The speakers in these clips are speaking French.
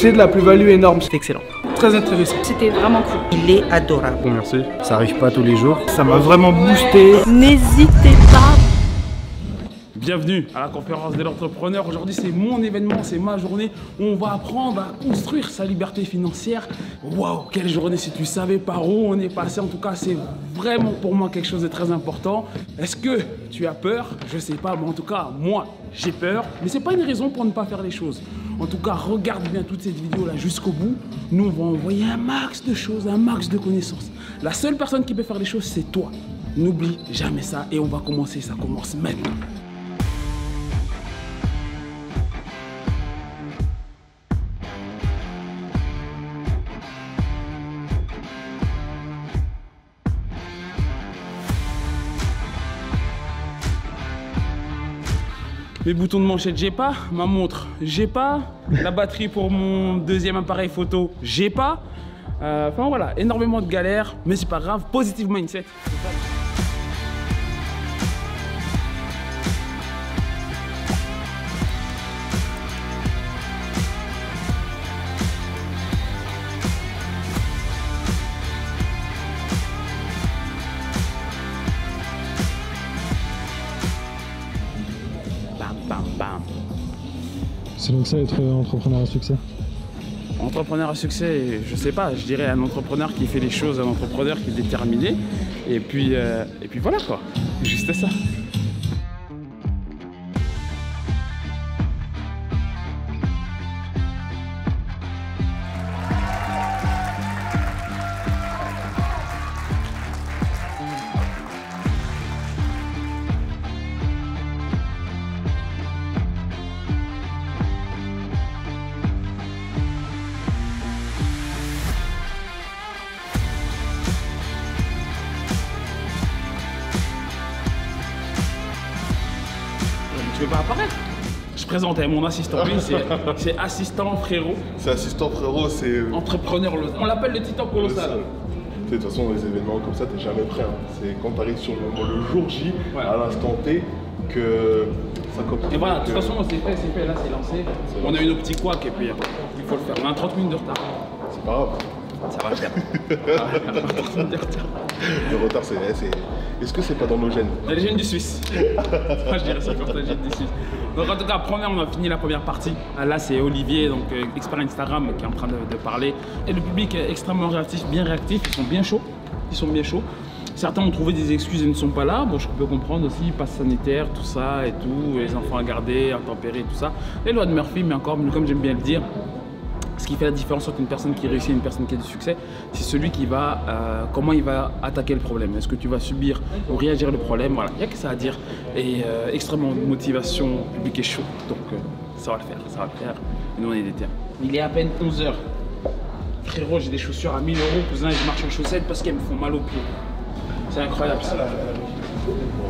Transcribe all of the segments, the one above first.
c'est de la plus-value énorme. C'est excellent. Très intéressant. C'était vraiment cool. Il est adorable. Bon, merci. Ça arrive pas tous les jours. Ça m'a vraiment boosté. N'hésitez pas. Bienvenue à la conférence de l'entrepreneur. Aujourd'hui, c'est mon événement, c'est ma journée où on va apprendre à construire sa liberté financière. Waouh, quelle journée si tu savais par où on est passé. En tout cas, c'est vraiment pour moi quelque chose de très important. Est-ce que tu as peur? Je sais pas, mais en tout cas, moi, j'ai peur. Mais c'est pas une raison pour ne pas faire les choses. En tout cas, regarde bien toute cette vidéo-là jusqu'au bout. Nous, on va envoyer un max de choses, un max de connaissances. La seule personne qui peut faire les choses, c'est toi. N'oublie jamais ça et on va commencer. Ça commence maintenant. Mes boutons de manchette, j'ai pas. Ma montre, j'ai pas. La batterie pour mon deuxième appareil photo, j'ai pas. Enfin voilà, énormément de galères, mais c'est pas grave. Positive mindset. C'est donc ça être entrepreneur à succès? Entrepreneur à succès, je sais pas, je dirais un entrepreneur qui fait les choses, un entrepreneur qui est déterminé. Et puis voilà quoi, juste ça. Tu veux pas apparaître? Je présente mon assistant, lui c'est assistant frérot. C'est assistant frérot, c'est... Entrepreneur, on l'appelle le titan colossal. De toute façon, les événements comme ça, t'es jamais prêt. Hein. C'est quand t'arrives sur le jour J, ouais, à l'instant T, que ça commence. Et voilà, de toute façon, c'est fait, là c'est lancé. On a une optique couac et puis il faut le faire. On a 30 minutes de retard. C'est pas grave. Ça va le faire. Le retard, c'est... Est-ce que c'est pas dans nos gènes? Dans les gènes du Suisse. Moi, je dirais ça comme ça, les gènes du Suisse. Donc en tout cas, on a fini la première partie. Là, c'est Olivier, donc expert Instagram, qui est en train de parler. Et le public est extrêmement réactif, bien réactif. Ils sont bien chauds. Ils sont bien chauds. Certains ont trouvé des excuses et ne sont pas là. Bon, je peux comprendre aussi, passe sanitaire, tout ça et tout, les enfants à garder, intempéries, tout ça. Les lois de Murphy, mais encore, comme j'aime bien le dire, ce qui fait la différence entre une personne qui réussit et une personne qui a du succès, c'est celui qui va, comment il va attaquer le problème. Est-ce que tu vas subir ou réagir le problème? Voilà, il n'y a que ça à dire. Et extrêmement de motivation, le public est chaud, donc ça va le faire, ça va le faire. Et nous on est déter. Il est à peine 11 h. Frérot, j'ai des chaussures à 1000 €, cousin, et je marche en chaussettes parce qu'elles me font mal aux pieds. C'est incroyable ça.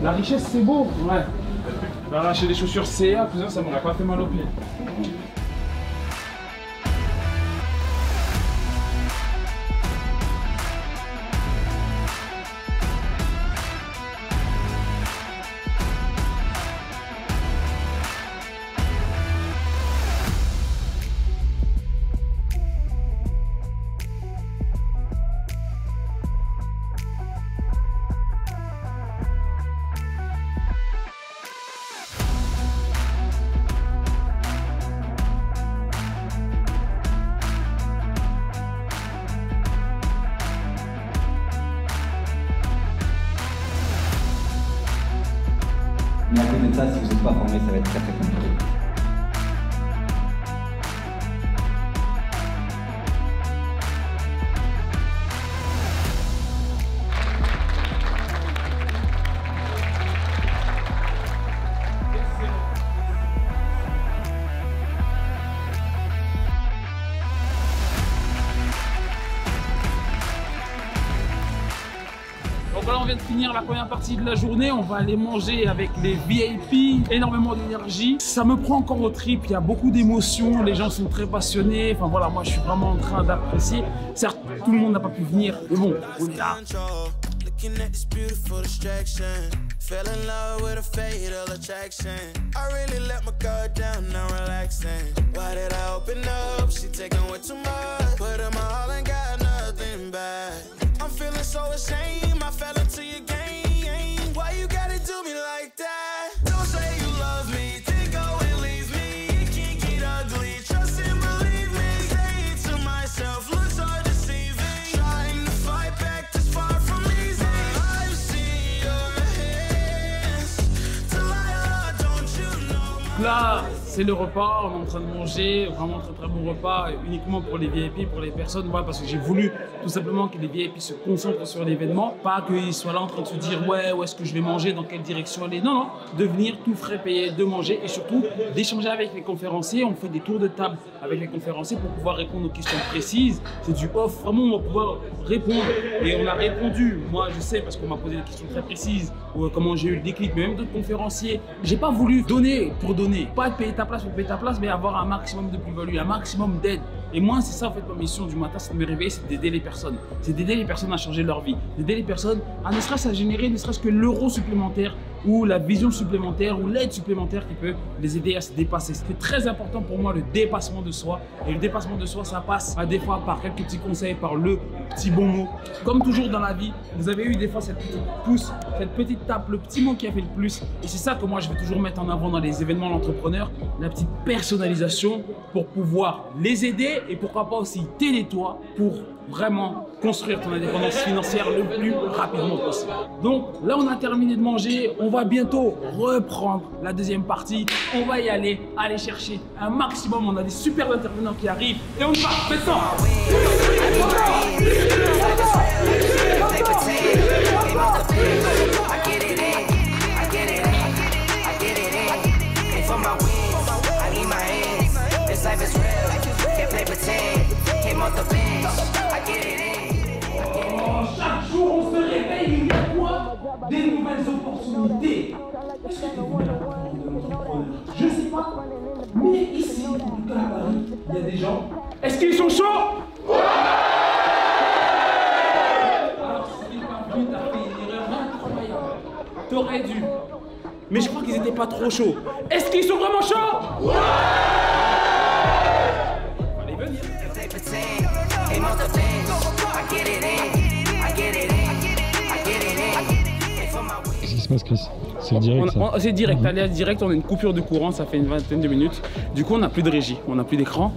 La richesse c'est beau, ouais. Arracher des chaussures CA, cousin, ça m'aurait pas fait mal aux pieds. Mais à côté de ça, si vous n'êtes pas formé, ça va être très compliqué. Voilà, on vient de finir la première partie de la journée. On va aller manger avec les VIP, énormément d'énergie. Ça me prend encore au trip, il y a beaucoup d'émotions, les gens sont très passionnés. Enfin voilà, moi je suis vraiment en train d'apprécier. Certes, tout le monde n'a pas pu venir, mais bon, on est là. Fell in love with a fatal attraction. I really let my guard down, now relaxing. Why did I open up? She taking way too much. Put in my all and got nothing back. I'm feeling so ashamed, I fell into your game. Why you gotta do me like that? Don't say you love me, then go and leave me. It can't get ugly, trust and believe me. Say it to myself, looks so deceiving. Trying to fight back this far from easy. I've seen your hands. Delilah, don't you know? Là, c'est le repas, on est en train de manger, vraiment très bon repas, uniquement pour les VIP, pour les personnes, voilà, parce que j'ai voulu tout simplement que les VIP se concentrent sur l'événement, pas qu'ils soient là en train de se dire ouais, où est-ce que je vais manger, dans quelle direction aller, non, de venir tout frais payer, de manger et surtout d'échanger avec les conférenciers. On fait des tours de table avec les conférenciers pour pouvoir répondre aux questions précises, c'est du off, vraiment on va pouvoir répondre et on a répondu, moi je sais parce qu'on m'a posé des questions très précises, ou comment j'ai eu le déclic, mais même d'autres conférenciers, j'ai pas voulu donner pour donner, pas payer ta place pour payer ta place, mais avoir un maximum de plus-value, un maximum d'aide. Et moi, c'est ça en fait ma mission du matin, c'est de me réveiller, c'est d'aider les personnes. C'est d'aider les personnes à changer leur vie, d'aider les personnes à ne serait-ce à générer, ne serait-ce que l'euro supplémentaire ou la vision supplémentaire ou l'aide supplémentaire qui peut les aider à se dépasser. C'est très important pour moi le dépassement de soi. Et le dépassement de soi, ça passe des fois par quelques petits conseils, par le petit bon mot. Comme toujours dans la vie, vous avez eu des fois cette petite pouce, cette petite tape, le petit mot qui a fait le plus. Et c'est ça que moi je vais toujours mettre en avant dans les événements d'entrepreneurs, la petite personnalisation pour pouvoir les aider et pourquoi pas aussi t'aider toi pour vraiment construire ton indépendance financière le plus rapidement possible. Donc là on a terminé de manger, on va bientôt reprendre la deuxième partie, on va y aller chercher un maximum, on a des super intervenants qui arrivent et on y va maintenant. Chaque jour on se réveille, il y a quoi? Des nouvelles opportunités. Est-ce que tu vois la part de l'entrepreneur? Je ne sais pas, mais ici, en tout cas à Paris, il y a des gens. Est-ce qu'ils sont chauds? Ouais! Alors si t'es pas venu, t'as fait une erreur incroyable. T'aurais dû. Mais je crois qu'ils n'étaient pas trop chauds. Est-ce qu'ils sont vraiment chauds? Ouais! Allez, venir. Qu'est-ce qui se passe, Chris? C'est direct, ça. C'est direct, allez direct, on a une coupure de courant, ça fait une vingtaine de minutes. Du coup, on n'a plus de régie, on n'a plus d'écran.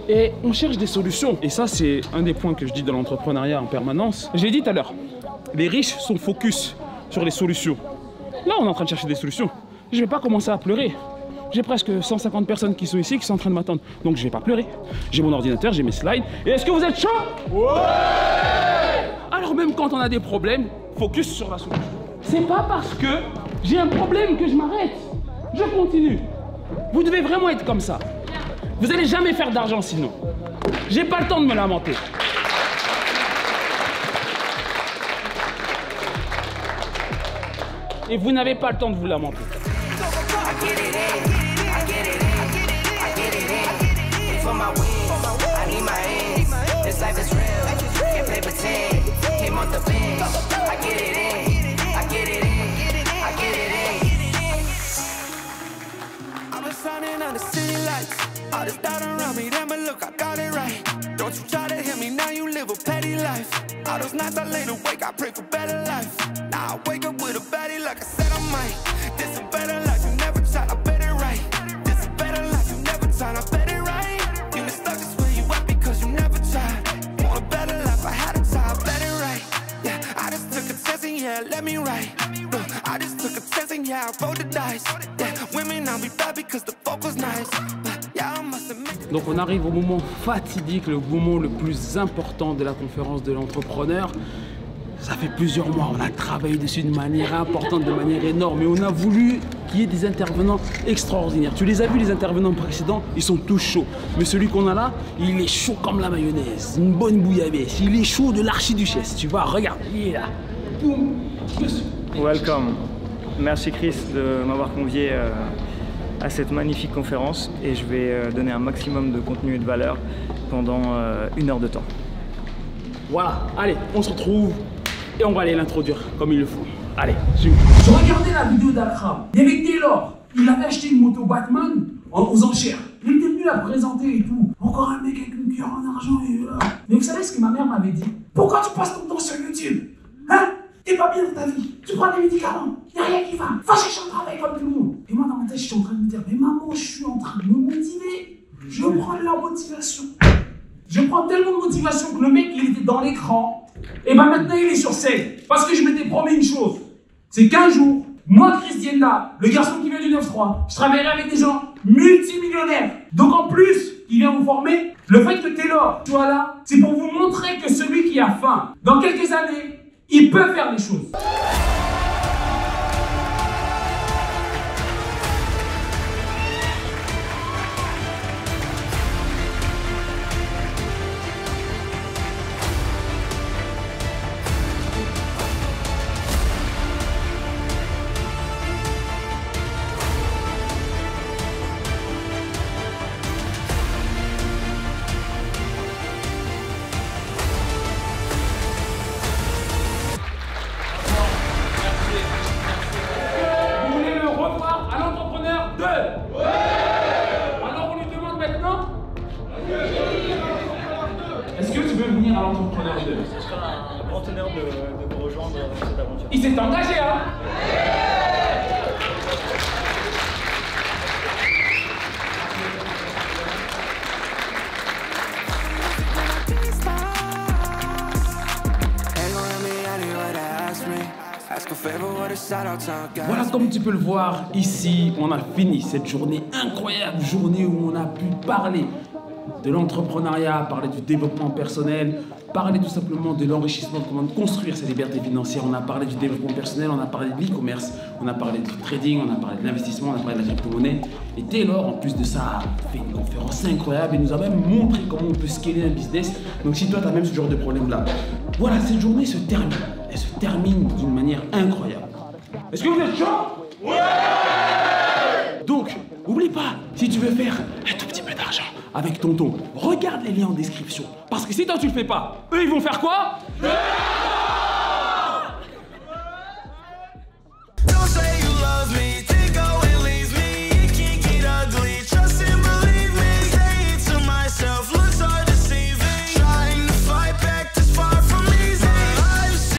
Et on cherche des solutions. Et ça, c'est un des points que je dis dans l'entrepreneuriat en permanence. Je l'ai dit tout à l'heure, les riches sont focus sur les solutions. Là, on est en train de chercher des solutions. Je ne vais pas commencer à pleurer. J'ai presque 150 personnes qui sont ici, qui sont en train de m'attendre. Donc je ne vais pas pleurer. J'ai mon ordinateur, j'ai mes slides. Et est-ce que vous êtes chaud? Ouais! Alors même quand on a des problèmes, focus sur la solution. C'est pas parce que j'ai un problème que je m'arrête. Je continue. Vous devez vraiment être comme ça. Vous n'allez jamais faire d'argent sinon. J'ai pas le temps de me lamenter. Et vous n'avez pas le temps de vous lamenter. All this doubt around me, then but look, I got it right. Don't you try to hit me, now you live a petty life. All those nights I lay awake, I pray for better life. Now I wake up with a baddie like I said I might. This a better life, you never tried, I bet it right. This a better life, you never tried, I bet it right. You been stuck is where you at because you never tried. Want a better life, I had to try, I bet it right. Yeah, I just took a chance and yeah, let me write. Look, I just took a chance and yeah, I rolled the dice. Yeah, women I'll be bad because the folk was nice. Donc on arrive au moment fatidique, le moment le plus important de la conférence de l'entrepreneur. Ça fait plusieurs mois, on a travaillé dessus de manière importante, de manière énorme, et on a voulu qu'il y ait des intervenants extraordinaires. Tu les as vus, les intervenants précédents, ils sont tous chauds. Mais celui qu'on a là, il est chaud comme la mayonnaise, une bonne bouillabaisse. Il est chaud de l'archiduchesse, tu vois, regarde, il est là. Boum. Welcome. Merci Chris de m'avoir convié à cette magnifique conférence et je vais donner un maximum de contenu et de valeur pendant 1 heure de temps. Voilà, allez, on se retrouve et on va aller l'introduire comme il le faut. Allez, zoom. Je regardais la vidéo d'Akram. Il y avait Taylor. Il avait acheté une moto Batman aux enchères. Il était venu la présenter et tout. Encore un mec avec une cuillère en argent et Mais vous savez ce que ma mère m'avait dit? Pourquoi tu passes ton temps sur YouTube? Hein? T'es pas bien dans ta vie. Tu prends des médicaments. Y'a rien qui va. Va chercher un travail comme tout le monde. Et moi dans ma tête, je suis en train de me dire, mais maman, je suis en train de me motiver. Je prends de la motivation. Je prends tellement de motivation que le mec, il était dans l'écran. Et ben maintenant, il est sur scène. Parce que je m'étais promis une chose. C'est qu'un jour, moi, Christiana, le garçon qui vient du 9-3, je travaillerai avec des gens multimillionnaires. Donc en plus, il vient vous former. Le fait que Taylor soit là, c'est pour vous montrer que celui qui a faim, dans quelques années, il peut faire des choses. Est-ce que tu veux venir à l'entrepreneur 2? Ce sera un grand honneur de vous rejoindre dans cette aventure. Il s'est engagé, hein? Voilà, comme tu peux le voir, ici, on a fini cette journée incroyable, journée où on a pu parler de l'entrepreneuriat, parler du développement personnel, parler tout simplement de l'enrichissement, de comment construire ses libertés financières. On a parlé du développement personnel, on a parlé de l'e-commerce, on a parlé du trading, on a parlé de l'investissement, on a parlé de la crypto-monnaie. Et Taylor, en plus de ça, a fait une conférence incroyable et nous a même montré comment on peut scaler un business. Donc si toi, tu as même ce genre de problème-là, voilà, cette journée se termine. Elle se termine d'une manière incroyable. Est-ce que vous êtes chaud? Ouais! Donc, n'oublie pas, si tu veux faire un tout petit peu d'argent avec tonton, regarde les liens en description. Parce que si toi tu le fais pas, eux ils vont faire quoi?